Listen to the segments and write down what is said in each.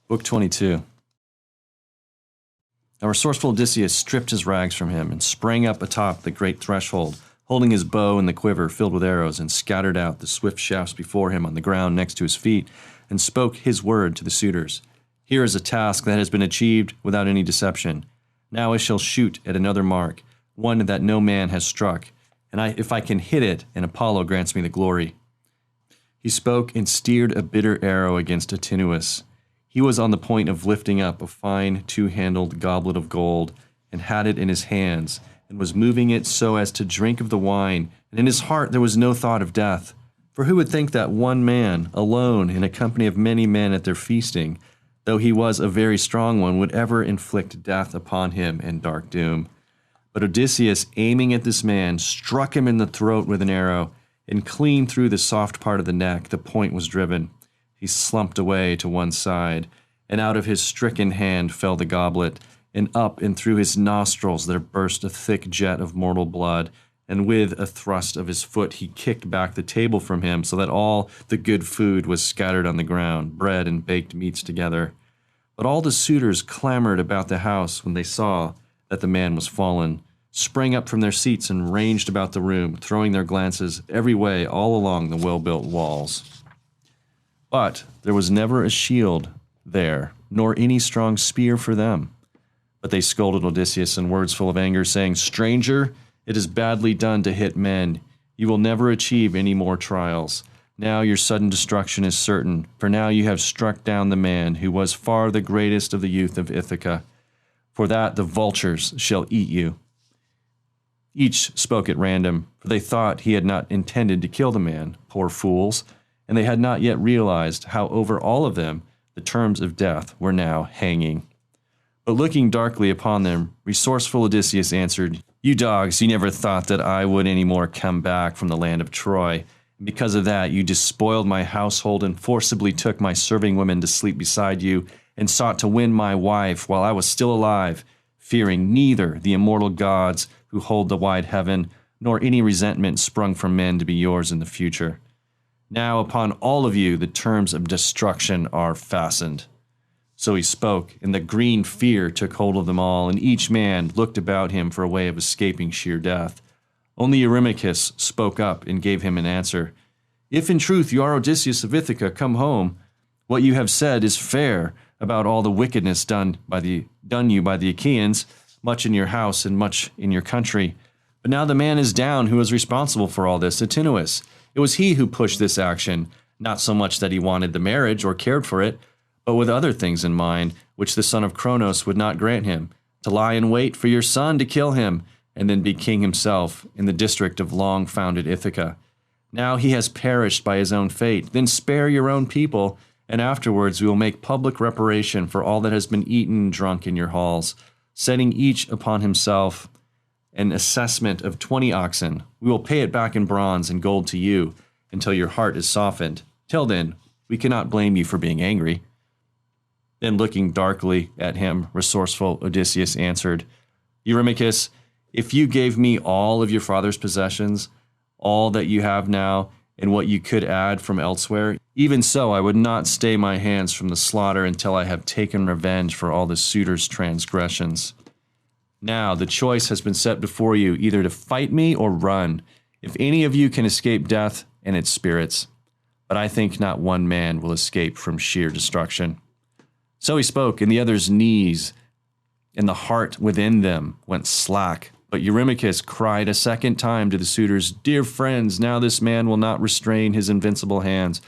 Book 22. Now resourceful Odysseus stripped his rags from him and sprang up atop the great threshold, holding his bow and the quiver filled with arrows, and scattered out the swift shafts before him on the ground next to his feet, and spoke his word to the suitors. Here is a task that has been achieved without any deception. Now I shall shoot at another mark, one that no man has struck, and if I can hit it, and Apollo grants me the glory. He spoke and steered a bitter arrow against Antinous. He was on the point of lifting up a fine two-handled goblet of gold, and had it in his hands, and was moving it so as to drink of the wine, and in his heart there was no thought of death. For who would think that one man, alone, in a company of many men at their feasting, though he was a very strong one, would ever inflict death upon him and dark doom? But Odysseus, aiming at this man, struck him in the throat with an arrow, and clean through the soft part of the neck the point was driven. He slumped away to one side, and out of his stricken hand fell the goblet, and up and through his nostrils there burst a thick jet of mortal blood, and with a thrust of his foot he kicked back the table from him, so that all the good food was scattered on the ground, bread and baked meats together. But all the suitors clamored about the house when they saw that the man was fallen, sprang up from their seats and ranged about the room, throwing their glances every way all along the well-built walls. But there was never a shield there, nor any strong spear for them. But they scolded Odysseus in words full of anger, saying, "Stranger, it is badly done to hit men. You will never achieve any more trials. Now your sudden destruction is certain, for now you have struck down the man who was far the greatest of the youth of Ithaca. For that the vultures shall eat you." Each spoke at random, for they thought he had not intended to kill the man, poor fools, and they had not yet realized how over all of them the terms of death were now hanging. But looking darkly upon them, resourceful Odysseus answered, "You dogs, you never thought that I would any more come back from the land of Troy. And because of that, you despoiled my household and forcibly took my serving women to sleep beside you, and sought to win my wife while I was still alive, fearing neither the immortal gods who hold the wide heaven, nor any resentment sprung from men to be yours in the future. Now upon all of you the terms of destruction are fastened." So he spoke, and the green fear took hold of them all, and each man looked about him for a way of escaping sheer death. Only Eurymachus spoke up and gave him an answer. "If in truth you are Odysseus of Ithaca, come home. What you have said is fair about all the wickedness done you by the Achaeans, much in your house and much in your country. But now the man is down who is responsible for all this, Antinous. It was he who pushed this action, not so much that he wanted the marriage or cared for it, but with other things in mind, which the son of Cronos would not grant him, to lie in wait for your son to kill him, and then be king himself in the district of long-founded Ithaca. Now he has perished by his own fate. Then spare your own people, and afterwards we will make public reparation for all that has been eaten and drunk in your halls, setting each upon himself an assessment of 20 oxen. We will pay it back in bronze and gold to you until your heart is softened. Till then, we cannot blame you for being angry." Then looking darkly at him, resourceful Odysseus answered, "Eurymachus, if you gave me all of your father's possessions, all that you have now, and what you could add from elsewhere, even so I would not stay my hands from the slaughter until I have taken revenge for all the suitors' transgressions. Now the choice has been set before you, either to fight me or run, if any of you can escape death and its spirits. But I think not one man will escape from sheer destruction." So he spoke, and the others' knees and the heart within them went slack. But Eurymachus cried a second time to the suitors, "Dear friends, now this man will not restrain his invincible hands.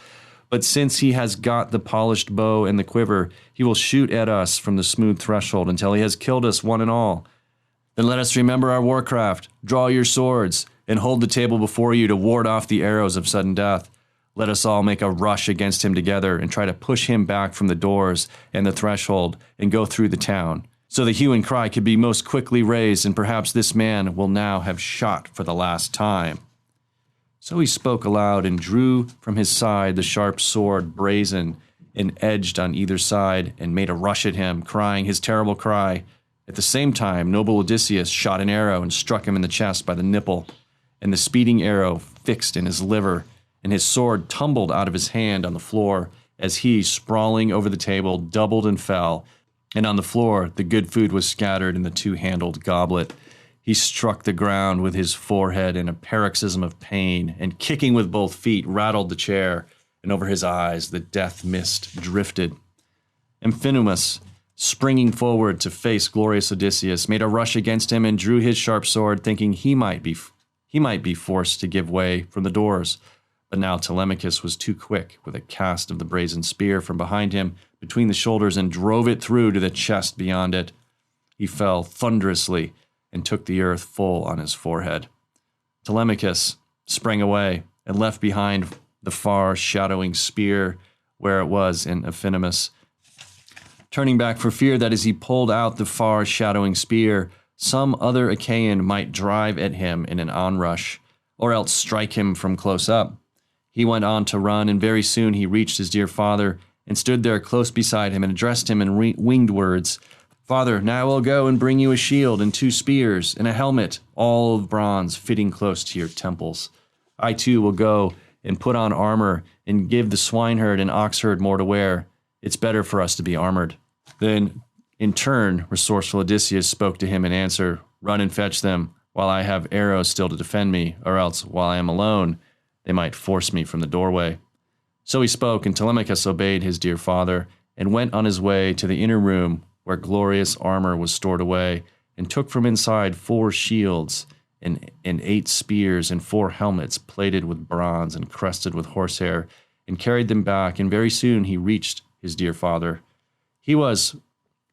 But since he has got the polished bow and the quiver, he will shoot at us from the smooth threshold until he has killed us one and all. Then let us remember our warcraft. Draw your swords, and hold the table before you to ward off the arrows of sudden death. Let us all make a rush against him together, and try to push him back from the doors and the threshold, and go through the town. So the hue and cry could be most quickly raised, and perhaps this man will now have shot for the last time." So he spoke aloud, and drew from his side the sharp sword, brazen and edged on either side, and made a rush at him, crying his terrible cry. At the same time, noble Odysseus shot an arrow and struck him in the chest by the nipple, and the speeding arrow fixed in his liver, and his sword tumbled out of his hand on the floor, as he, sprawling over the table, doubled and fell, and on the floor the good food was scattered in the two-handled goblet. He struck the ground with his forehead in a paroxysm of pain, and kicking with both feet, rattled the chair, and over his eyes the death mist drifted. Amphinomus, springing forward to face glorious Odysseus, made a rush against him and drew his sharp sword, thinking he might be forced to give way from the doors. But now Telemachus was too quick, with a cast of the brazen spear from behind him between the shoulders, and drove it through to the chest beyond it. He fell thunderously and took the earth full on his forehead. Telemachus sprang away and left behind the far shadowing spear where it was in Amphinomus, turning back for fear that as he pulled out the far shadowing spear, some other Achaean might drive at him in an onrush, or else strike him from close up. He went on to run, and very soon he reached his dear father, and stood there close beside him, and addressed him in winged words. "Father, now I will go and bring you a shield, and 2 spears, and a helmet, all of bronze, fitting close to your temples. I too will go and put on armor, and give the swineherd and oxherd more to wear. It's better for us to be armored." Then, in turn, resourceful Odysseus spoke to him in answer, "Run and fetch them, while I have arrows still to defend me, or else, while I am alone, they might force me from the doorway." So he spoke, and Telemachus obeyed his dear father, and went on his way to the inner room, where glorious armor was stored away, and took from inside 4 shields, and 8 spears, and 4 helmets plated with bronze and crested with horsehair, and carried them back, and very soon he reached his dear father. He was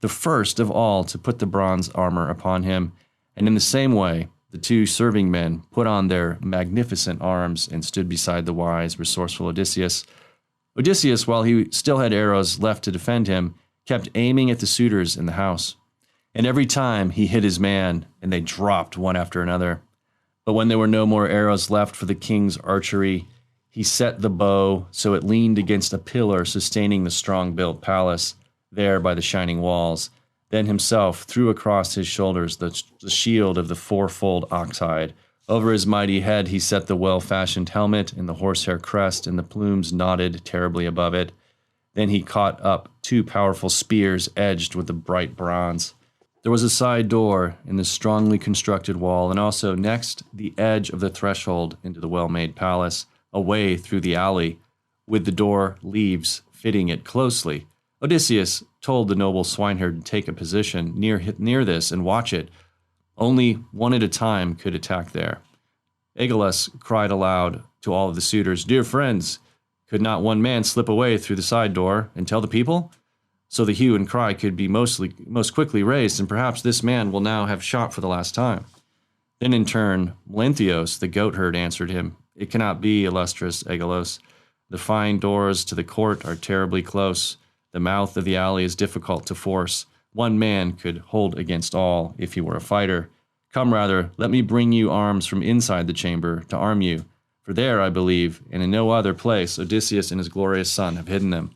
the first of all to put the bronze armor upon him, and in the same way the 2 serving men put on their magnificent arms and stood beside the wise, resourceful Odysseus. Odysseus, while he still had arrows left to defend him, kept aiming at the suitors in the house. And every time he hit his man, and they dropped one after another. But when there were no more arrows left for the king's archery, he set the bow so it leaned against a pillar sustaining the strong-built palace, there by the shining walls. Then himself threw across his shoulders the shield of the 4-fold ox-hide. Over his mighty head he set the well-fashioned helmet, and the horsehair crest, and the plumes nodded terribly above it. Then he caught up 2 powerful spears edged with the bright bronze. There was a side door in the strongly constructed wall, and also next the edge of the threshold into the well-made palace, a way through the alley, with the door leaves fitting it closely. Odysseus told the noble swineherd to take a position near this and watch it. Only one at a time could attack there. Aegalus cried aloud to all of the suitors, "Dear friends, could not one man slip away through the side door and tell the people?" So the hue and cry could be most quickly raised, and perhaps this man will now have shot for the last time. Then in turn, Melanthios, the goatherd, answered him, "It cannot be, illustrious Aegalus. The fine doors to the court are terribly close. The mouth of the alley is difficult to force. One man could hold against all if he were a fighter. Come rather, let me bring you arms from inside the chamber to arm you. For there, I believe, and in no other place, Odysseus and his glorious son have hidden them."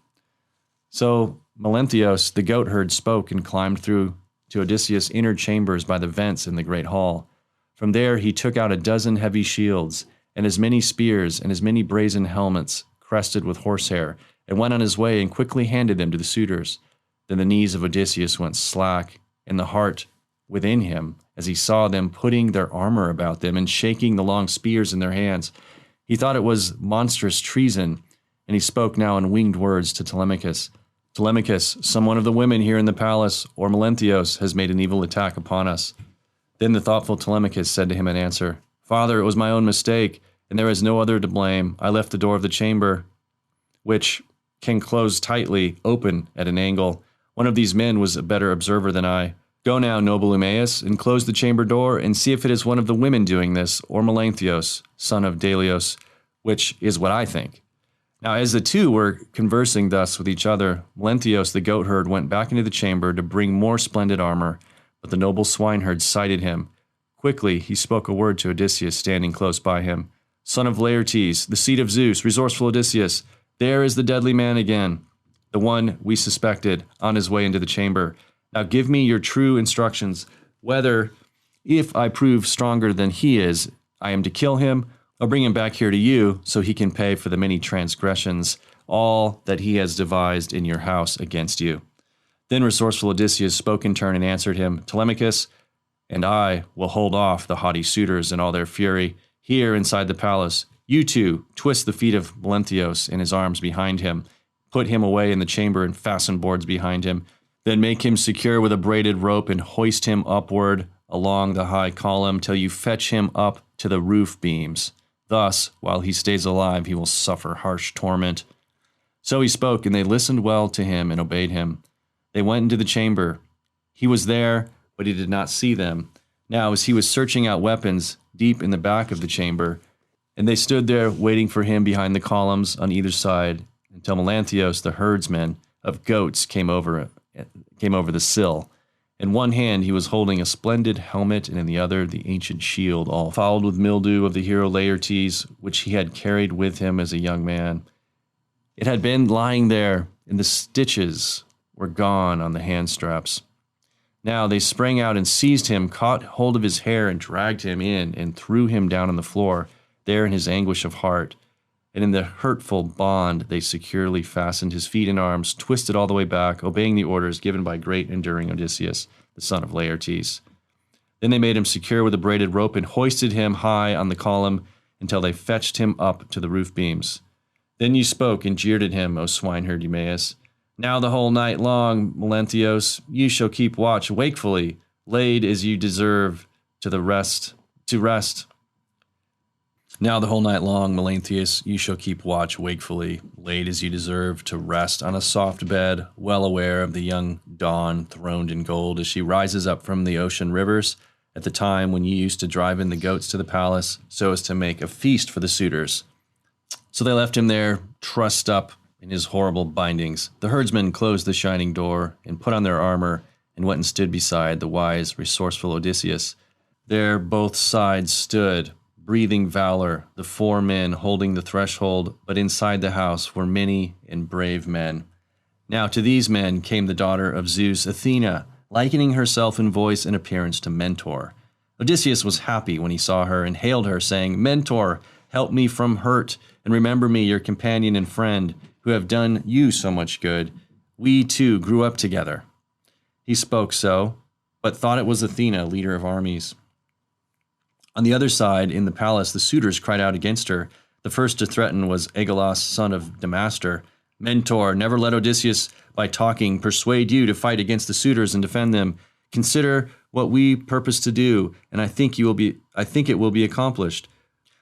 So Melanthios, the goatherd, spoke and climbed through to Odysseus' inner chambers by the vents in the great hall. From there he took out 12 heavy shields, and as many spears, and as many brazen helmets, crested with horsehair, and went on his way and quickly handed them to the suitors. Then the knees of Odysseus went slack, and the heart within him, as he saw them putting their armor about them and shaking the long spears in their hands. He thought it was monstrous treason, and he spoke now in winged words to Telemachus. "Telemachus, some one of the women here in the palace, or Melanthios, has made an evil attack upon us." Then the thoughtful Telemachus said to him in answer, "Father, it was my own mistake, and there is no other to blame. I left the door of the chamber, which can close tightly, open at an angle. One of these men was a better observer than I. Go now, noble Eumaeus, and close the chamber door, and see if it is one of the women doing this, or Melanthios, son of Delios, which is what I think." Now as the two were conversing thus with each other, Melanthios the goatherd went back into the chamber to bring more splendid armor, but the noble swineherd sighted him. Quickly he spoke a word to Odysseus standing close by him. "Son of Laertes, the seed of Zeus, resourceful Odysseus, there is the deadly man again, the one we suspected, on his way into the chamber. Now give me your true instructions, whether, if I prove stronger than he is, I am to kill him, or bring him back here to you, so he can pay for the many transgressions all that he has devised in your house against you." Then resourceful Odysseus spoke in turn and answered him, "Telemachus, and I will hold off the haughty suitors in all their fury here inside the palace. You two twist the feet of Melanthius and his arms behind him, put him away in the chamber and fasten boards behind him. Then make him secure with a braided rope and hoist him upward along the high column till you fetch him up to the roof beams. Thus, while he stays alive, he will suffer harsh torment." So he spoke, and they listened well to him and obeyed him. They went into the chamber. He was there, but he did not see them. Now, as he was searching out weapons deep in the back of the chamber, and they stood there waiting for him behind the columns on either side, until Melanthius, the herdsman of goats, came over the sill. In one hand he was holding a splendid helmet, and in the other the ancient shield, all fouled with mildew of the hero Laertes, which he had carried with him as a young man. It had been lying there, and the stitches were gone on the hand straps. Now they sprang out and seized him, caught hold of his hair, and dragged him in, and threw him down on the floor, there in his anguish of heart. And in the hurtful bond they securely fastened his feet and arms, twisted all the way back, obeying the orders given by great enduring Odysseus, the son of Laertes. Then they made him secure with a braided rope and hoisted him high on the column until they fetched him up to the roof beams. Then you spoke and jeered at him, O swineherd Eumaeus. "Now the whole night long, Melanthius, you shall keep watch wakefully, laid as you deserve to rest. Now the whole night long, Melanthius, you shall keep watch wakefully, laid as you deserve to rest on a soft bed, well aware of the young dawn throned in gold as she rises up from the ocean rivers at the time when you used to drive in the goats to the palace so as to make a feast for the suitors." So they left him there, trussed up in his horrible bindings. The herdsmen closed the shining door and put on their armor and went and stood beside the wise, resourceful Odysseus. There both sides stood, breathing valor, the 4 men holding the threshold, but inside the house were many and brave men. Now to these men came the daughter of Zeus, Athena, likening herself in voice and appearance to Mentor. Odysseus was happy when he saw her and hailed her, saying, "Mentor, help me from hurt, and remember me, your companion and friend, who have done you so much good. We too grew up together." He spoke so, but thought it was Athena, leader of armies. On the other side, in the palace, the suitors cried out against her. The first to threaten was Aegolas, son of Damastor. "Mentor, never let Odysseus, by talking, persuade you to fight against the suitors and defend them. Consider what we purpose to do, and I think it will be accomplished.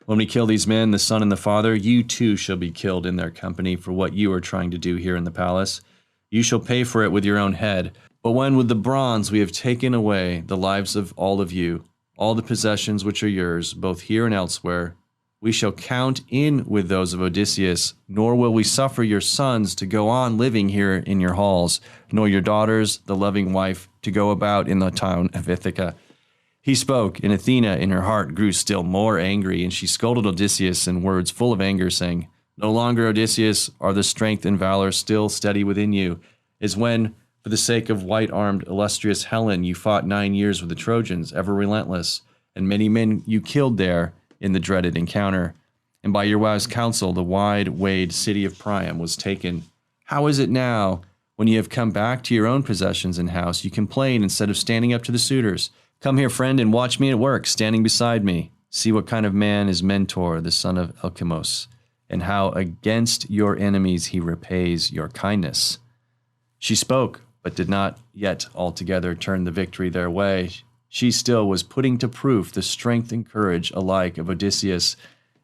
When we kill these men, the son and the father, you too shall be killed in their company for what you are trying to do here in the palace. You shall pay for it with your own head. But when with the bronze we have taken away the lives of you, all the possessions which are yours, both here and elsewhere, we shall count in with those of Odysseus, nor will we suffer your sons to go on living here in your halls, nor your daughters, the loving wife, to go about in the town of Ithaca." He spoke, and Athena in her heart grew still more angry, and she scolded Odysseus in words full of anger, saying, "No longer, Odysseus, are the strength and valor still steady within you, as when, for the sake of white-armed illustrious Helen, you fought 9 years with the Trojans, ever relentless, and many men you killed there in the dreaded encounter. And by your wise counsel, the wide-wayed city of Priam was taken. How is it now, when you have come back to your own possessions and house, you complain instead of standing up to the suitors? Come here, friend, and watch me at work, standing beside me. See what kind of man is Mentor, the son of Alcimos, and how against your enemies he repays your kindness." She spoke, but did not yet altogether turn the victory their way. She still was putting to proof the strength and courage alike of Odysseus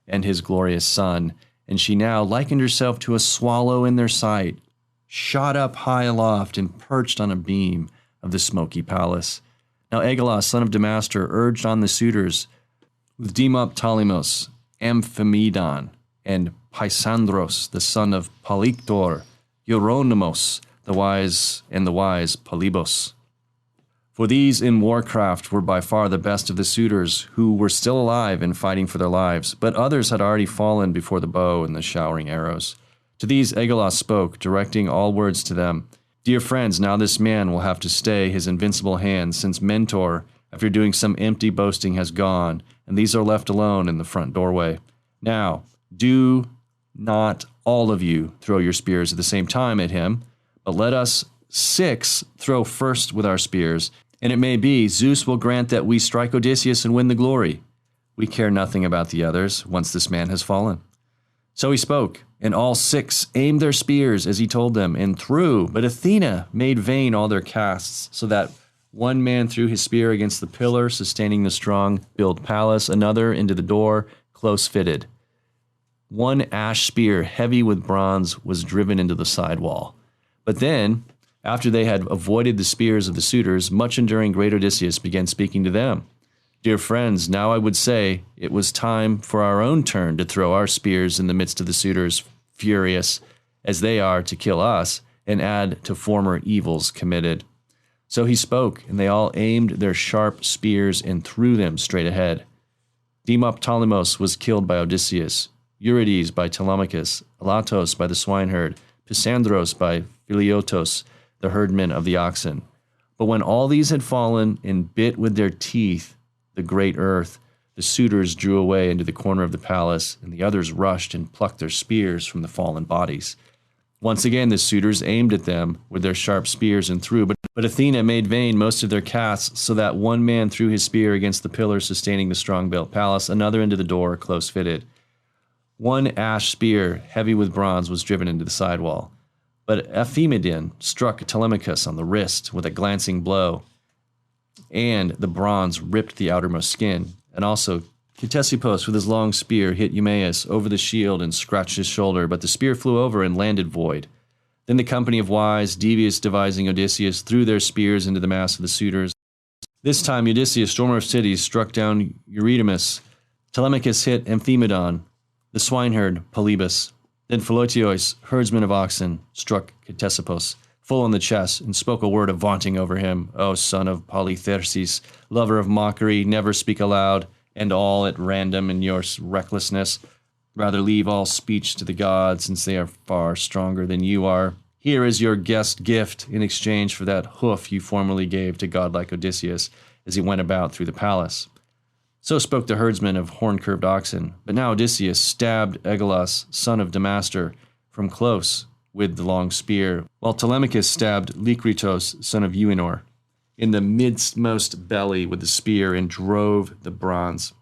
and his glorious son, and she now likened herself to a swallow in their sight, shot up high aloft and perched on a beam of the smoky palace. Now Aegolas, son of Damastor, urged on the suitors with Demoptolemus, Amphimedon, and Pysandros, the son of Polyctor, Euronymos, the wise Polybos. For these in warcraft were by far the best of the suitors, who were still alive and fighting for their lives, but others had already fallen before the bow and the showering arrows. To these Aegolas spoke, directing all words to them. "Dear friends, now this man will have to stay his invincible hand, since Mentor, after doing some empty boasting, has gone, and these are left alone in the front doorway. Now, do not all of you throw your spears at the same time at him, but let us 6 throw first with our spears, and it may be Zeus will grant that we strike Odysseus and win the glory. We care nothing about the others once this man has fallen." So he spoke, and all 6 aimed their spears as he told them, and threw. But Athena made vain all their casts, so that one man threw his spear against the pillar sustaining the strong-built palace, another into the door, close-fitted. One ash spear, heavy with bronze, was driven into the side wall. But then, after they had avoided the spears of the suitors, much enduring great Odysseus began speaking to them. "Dear friends, now I would say it was time for our own turn to throw our spears in the midst of the suitors, furious as they are to kill us, and add to former evils committed." So he spoke, and they all aimed their sharp spears and threw them straight ahead. Demoptolemus was killed by Odysseus, Eurydice by Telemachus, Elatos by the swineherd, Pysandros by Philiotos, the herdman of the oxen. But when all these had fallen and bit with their teeth the great earth, the suitors drew away into the corner of the palace, and the others rushed and plucked their spears from the fallen bodies. Once again the suitors aimed at them with their sharp spears and threw, but Athena made vain most of their casts, so that one man threw his spear against the pillar sustaining the strong-built palace, another into the door, close-fitted. One ash spear, heavy with bronze, was driven into the side wall. But Ephemedon struck Telemachus on the wrist with a glancing blow, and the bronze ripped the outermost skin. And also Ctesippus with his long spear hit Eumaeus over the shield and scratched his shoulder, but the spear flew over and landed void. Then the company of wise, devious devising Odysseus threw their spears into the mass of the suitors. This time Odysseus, stormer of cities, struck down Eurydamus. Telemachus hit Amphimedon, the swineherd Polybus. Then Philotiois, herdsman of oxen, struck Ctesippus full on the chest and spoke a word of vaunting over him. "O son of Polytherses, lover of mockery, never speak aloud, and all at random in your recklessness. Rather leave all speech to the gods, since they are far stronger than you are. Here is your guest gift in exchange for that hoof you formerly gave to godlike Odysseus as he went about through the palace." So spoke the herdsman of horn-curved oxen. But now Odysseus stabbed Egalas, son of Damastor, from close with the long spear, while Telemachus stabbed Lycrytos, son of Euenor, in the midmost belly with the spear and drove the bronze.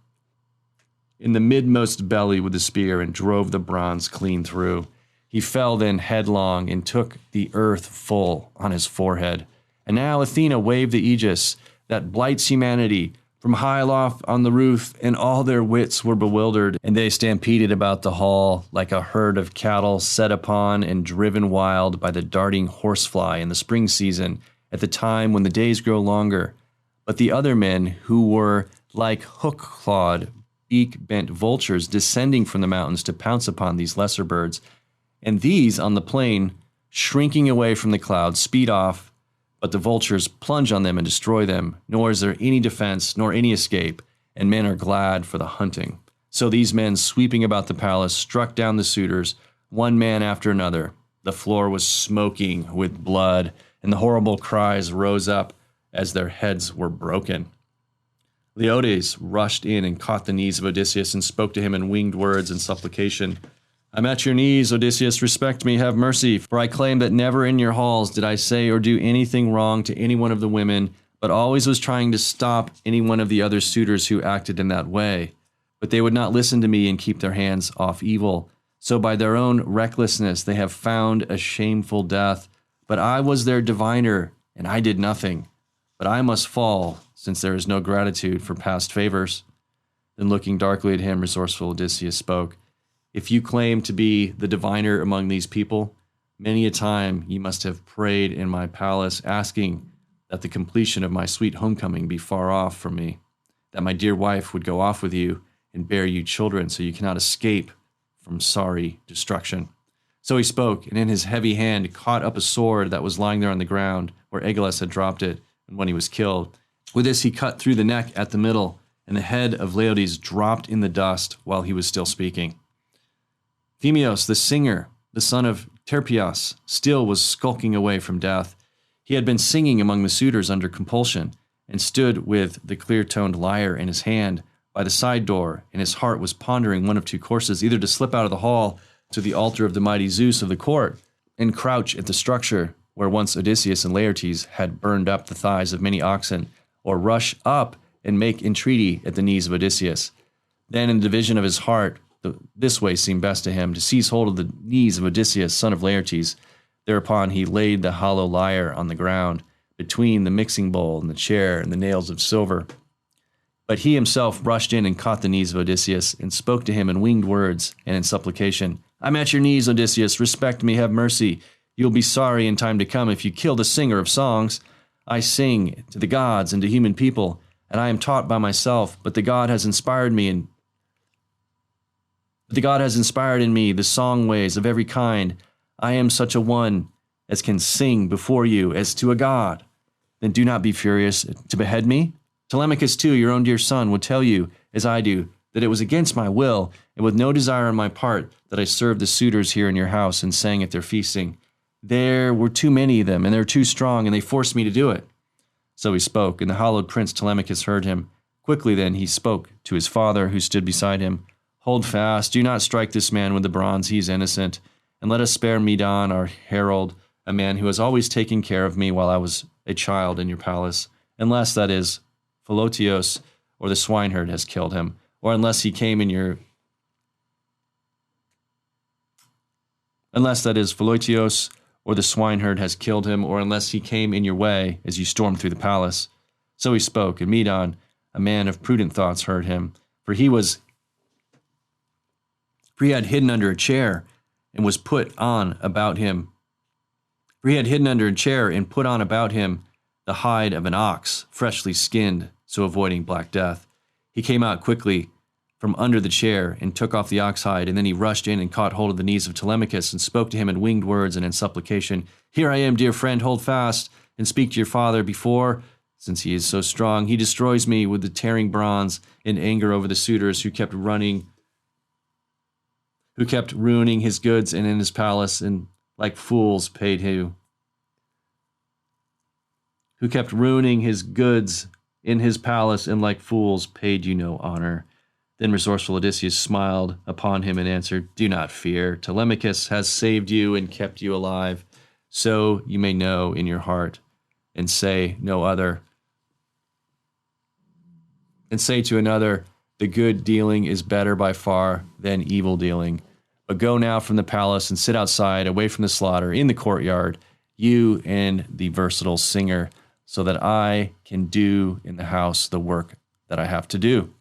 Clean through. He fell then headlong and took the earth full on his forehead. And now Athena waved the aegis that blights humanity from high aloft on the roof, and all their wits were bewildered, and they stampeded about the hall like a herd of cattle set upon and driven wild by the darting horsefly in the spring season, at the time when the days grow longer. But the other men, who were like hook-clawed, beak-bent vultures descending from the mountains to pounce upon these lesser birds, and these on the plain, shrinking away from the clouds, speed off, but the vultures plunge on them and destroy them, nor is there any defense nor any escape, and men are glad for the hunting. So these men, sweeping about the palace, struck down the suitors, one man after another. The floor was smoking with blood, and the horrible cries rose up as their heads were broken. Leodes rushed in and caught the knees of Odysseus and spoke to him in winged words and supplication. "I'm at your knees, Odysseus, respect me, have mercy, for I claim that never in your halls did I say or do anything wrong to any one of the women, but always was trying to stop any one of the other suitors who acted in that way. But they would not listen to me and keep their hands off evil. So by their own recklessness they have found a shameful death. But I was their diviner, and I did nothing. But I must fall, since there is no gratitude for past favors." Then looking darkly at him, resourceful Odysseus spoke. "If you claim to be the diviner among these people, many a time you must have prayed in my palace, asking that the completion of my sweet homecoming be far off from me, that my dear wife would go off with you and bear you children, so you cannot escape from sorry destruction." So he spoke, and in his heavy hand caught up a sword that was lying there on the ground, where Egalas had dropped it, and when he was killed. With this he cut through the neck at the middle, and the head of Leodes dropped in the dust while he was still speaking. Phemios, the singer, the son of Terpias, still was skulking away from death. He had been singing among the suitors under compulsion, and stood with the clear-toned lyre in his hand by the side door, and his heart was pondering one of two courses, either to slip out of the hall to the altar of the mighty Zeus of the court, and crouch at the structure where once Odysseus and Laertes had burned up the thighs of many oxen, or rush up and make entreaty at the knees of Odysseus. Then in the division of his heart, this way seemed best to him, to seize hold of the knees of Odysseus, son of Laertes. Thereupon he laid the hollow lyre on the ground, between the mixing bowl and the chair and the nails of silver. But he himself rushed in and caught the knees of Odysseus, and spoke to him in winged words and in supplication. I'm at your knees, Odysseus. Respect me, have mercy. You will be sorry in time to come if you kill the singer of songs. I sing to the gods and to human people, and I am taught by myself, but the God has inspired in me the song ways of every kind. I am such a one as can sing before you as to a god. Then do not be furious to behead me. Telemachus too, your own dear son, would tell you, as I do, that it was against my will, and with no desire on my part, that I served the suitors here in your house and sang at their feasting. There were too many of them, and they were too strong, and they forced me to do it. So he spoke, and the hallowed prince Telemachus heard him. Quickly then he spoke to his father, who stood beside him. Hold fast, do not strike this man with the bronze, he is innocent. And let us spare Medon, our herald, a man who has always taken care of me while I was a child in your palace, unless, that is, Philotios or the swineherd has killed him, or unless he came in your... Unless, that is, Philotios or the swineherd has killed him, or unless he came in your way as you stormed through the palace. So he spoke, and Medon, a man of prudent thoughts, heard him, for he had hidden under a chair and was put on about him. For he had hidden under a chair and put on about him the hide of an ox, freshly skinned, so avoiding black death. He came out quickly from under the chair and took off the ox hide, and then he rushed in and caught hold of the knees of Telemachus and spoke to him in winged words and in supplication. Here I am, dear friend, hold fast and speak to your father before, since he is so strong, he destroys me with the tearing bronze in anger over the suitors who kept ruining his goods and in his palace, and like fools paid him. Who kept ruining his goods in his palace, and like fools paid you no honor. Then resourceful Odysseus smiled upon him and answered, Do not fear. Telemachus has saved you and kept you alive. So you may know in your heart, and say no other. And say to another, the good dealing is better by far than evil dealing. But go now from the palace and sit outside, away from the slaughter, in the courtyard, you and the versatile singer, so that I can do in the house the work that I have to do.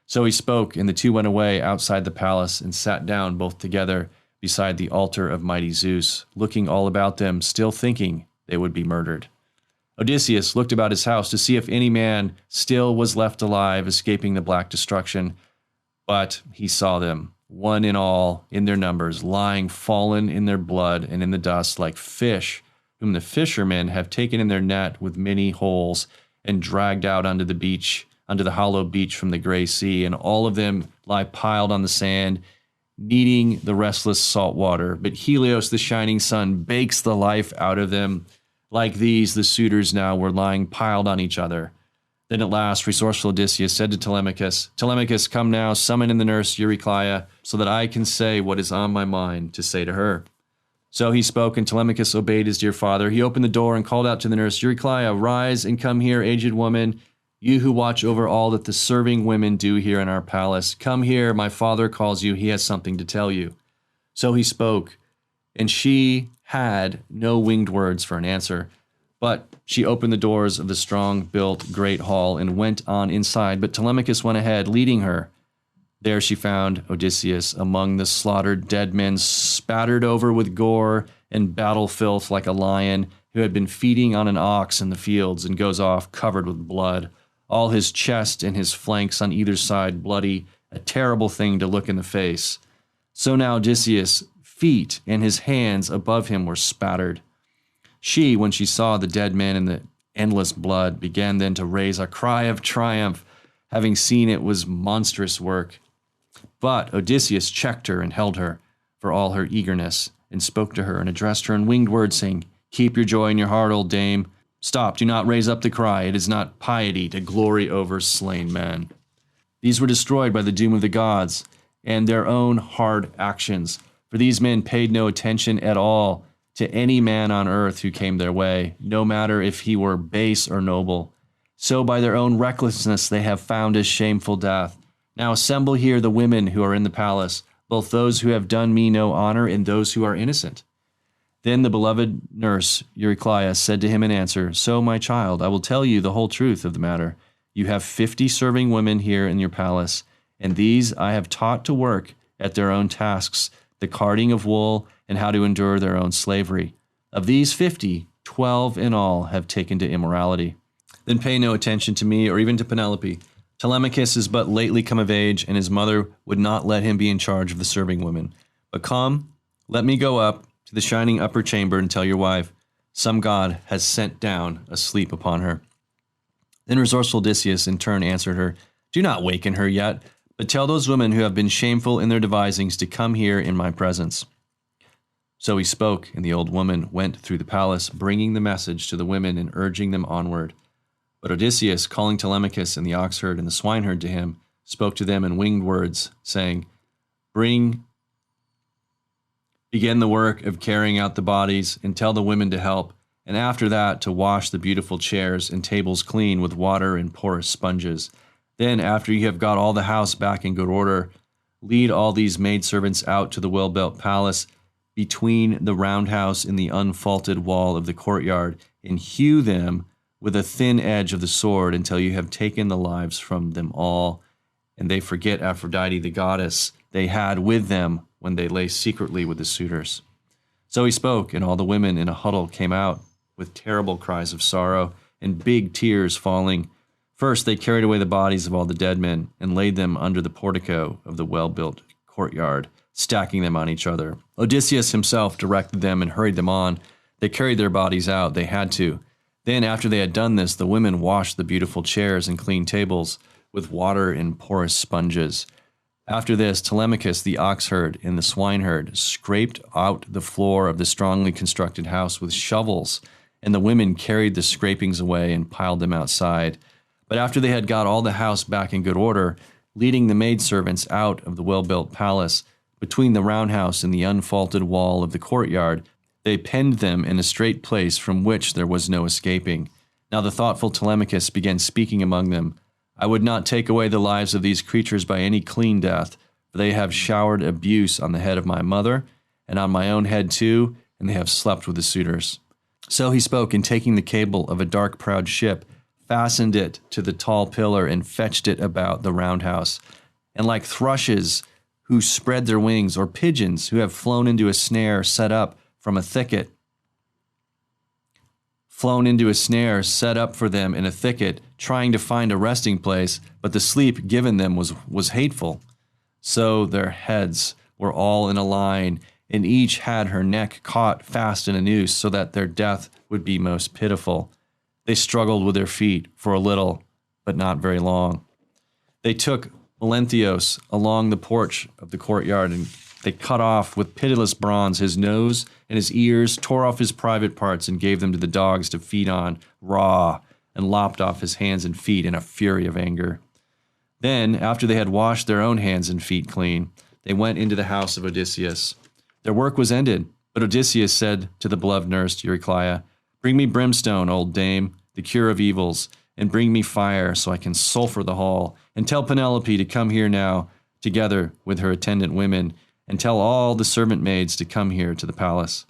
So he spoke, and the two went away outside the palace and sat down both together beside the altar of mighty Zeus, looking all about them, still thinking they would be murdered. Odysseus looked about his house to see if any man still was left alive, escaping the black destruction. But he saw them, one and all, in their numbers, lying fallen in their blood and in the dust, like fish, whom the fishermen have taken in their net with many holes and dragged out onto the beach, onto the hollow beach from the gray sea, and all of them lie piled on the sand, needing the restless salt water. But Helios, the shining sun, bakes the life out of them. Like these, the suitors now were lying piled on each other. Then at last, resourceful Odysseus said to Telemachus, Telemachus, come now, summon in the nurse Eurycleia, so that I can say what is on my mind to say to her. So he spoke, and Telemachus obeyed his dear father. He opened the door and called out to the nurse, Eurycleia, rise and come here, aged woman, you who watch over all that the serving women do here in our palace. Come here, my father calls you, he has something to tell you. So he spoke, and she had no winged words for an answer, but she opened the doors of the strong-built great hall and went on inside, but Telemachus went ahead, leading her. There she found Odysseus among the slaughtered dead men, spattered over with gore and battle filth like a lion who had been feeding on an ox in the fields and goes off covered with blood, all his chest and his flanks on either side bloody, a terrible thing to look in the face. So now Odysseus' feet and his hands above him were spattered. She, when she saw the dead men in the endless blood, began then to raise a cry of triumph, having seen it was monstrous work. But Odysseus checked her and held her for all her eagerness, and spoke to her and addressed her in winged words, saying, Keep your joy in your heart, old dame. Stop, do not raise up the cry. It is not piety to glory over slain men. These were destroyed by the doom of the gods and their own hard actions, For these men paid no attention at all to any man on earth who came their way, no matter if he were base or noble. So by their own recklessness they have found a shameful death. Now assemble here the women who are in the palace, both those who have done me no honor and those who are innocent." Then the beloved nurse Eurycleia said to him in answer, "So, my child, I will tell you the whole truth of the matter. You have 50 serving women here in your palace, and these I have taught to work at their own tasks, the carding of wool, and how to endure their own slavery. Of these 50, 12 in all have taken to immorality. Then pay no attention to me or even to Penelope. Telemachus is but lately come of age, and his mother would not let him be in charge of the serving women. But come, let me go up to the shining upper chamber and tell your wife, some god has sent down a sleep upon her." Then resourceful Odysseus in turn answered her, "Do not waken her yet, but tell those women who have been shameful in their devisings to come here in my presence." So he spoke, and the old woman went through the palace, bringing the message to the women and urging them onward. But Odysseus, calling Telemachus and the oxherd and the swineherd to him, spoke to them in winged words, saying, Begin the work of carrying out the bodies, and tell the women to help, and after that to wash the beautiful chairs and tables clean with water and porous sponges. Then, after you have got all the house back in good order, lead all these maidservants out to the well-built palace between the roundhouse and the unfaulted wall of the courtyard, and hew them with a thin edge of the sword until you have taken the lives from them all, and they forget Aphrodite, the goddess they had with them when they lay secretly with the suitors. So he spoke, and all the women in a huddle came out with terrible cries of sorrow and big tears falling. First they carried away the bodies of all the dead men and laid them under the portico of the well-built courtyard, stacking them on each other. Odysseus himself directed them and hurried them on. They carried their bodies out. They had to. Then, after they had done this, the women washed the beautiful chairs and clean tables with water and porous sponges. After this, Telemachus, the oxherd, and the swineherd scraped out the floor of the strongly constructed house with shovels, and the women carried the scrapings away and piled them outside. But after they had got all the house back in good order, leading the maidservants out of the well-built palace, between the roundhouse and the unfaulted wall of the courtyard, they penned them in a straight place from which there was no escaping. Now the thoughtful Telemachus began speaking among them. "I would not take away the lives of these creatures by any clean death, for they have showered abuse on the head of my mother, and on my own head too, and they have slept with the suitors." So he spoke, and taking the cable of a dark prowed ship, fastened it to the tall pillar and fetched it about the roundhouse. And like thrushes who spread their wings, or pigeons who have flown into a snare set up for them in a thicket, trying to find a resting place, but the sleep given them was hateful. So their heads were all in a line, and each had her neck caught fast in a noose, so that their death would be most pitiful. They struggled with their feet for a little, but not very long. They took Melanthios along the porch of the courtyard, and they cut off with pitiless bronze his nose and his ears, tore off his private parts, and gave them to the dogs to feed on raw, and lopped off his hands and feet in a fury of anger. Then, after they had washed their own hands and feet clean, they went into the house of Odysseus. Their work was ended, but Odysseus said to the beloved nurse Eurycleia, "Bring me brimstone, old dame, the cure of evils, and bring me fire so I can sulfur the hall, and tell Penelope to come here now, together with her attendant women, and tell all the servant maids to come here to the palace."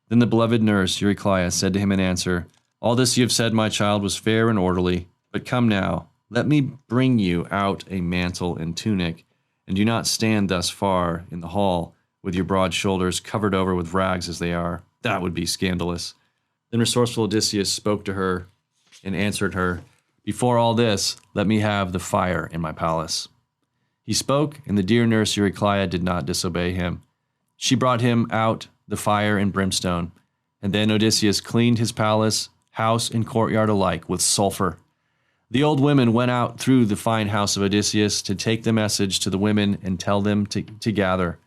Then the beloved nurse Eurycleia said to him in answer, "All this you have said, my child, was fair and orderly, but come now, let me bring you out a mantle and tunic, and do not stand thus far in the hall, with your broad shoulders covered over with rags as they are. That would be scandalous." Then resourceful Odysseus spoke to her and answered her, "Before all this, let me have the fire in my palace." He spoke, and the dear nurse Eurycleia did not disobey him. She brought him out the fire and brimstone, and then Odysseus cleaned his palace, house, and courtyard alike with sulfur. The old women went out through the fine house of Odysseus to take the message to the women and tell them to gather.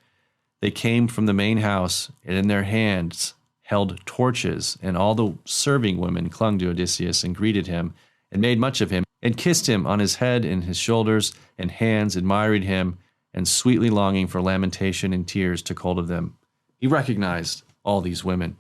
They came from the main house, and in their hands held torches, and all the serving women clung to Odysseus and greeted him, and made much of him, and kissed him on his head and his shoulders and hands, admired him, and sweetly longing for lamentation and tears took hold of them. He recognized all these women.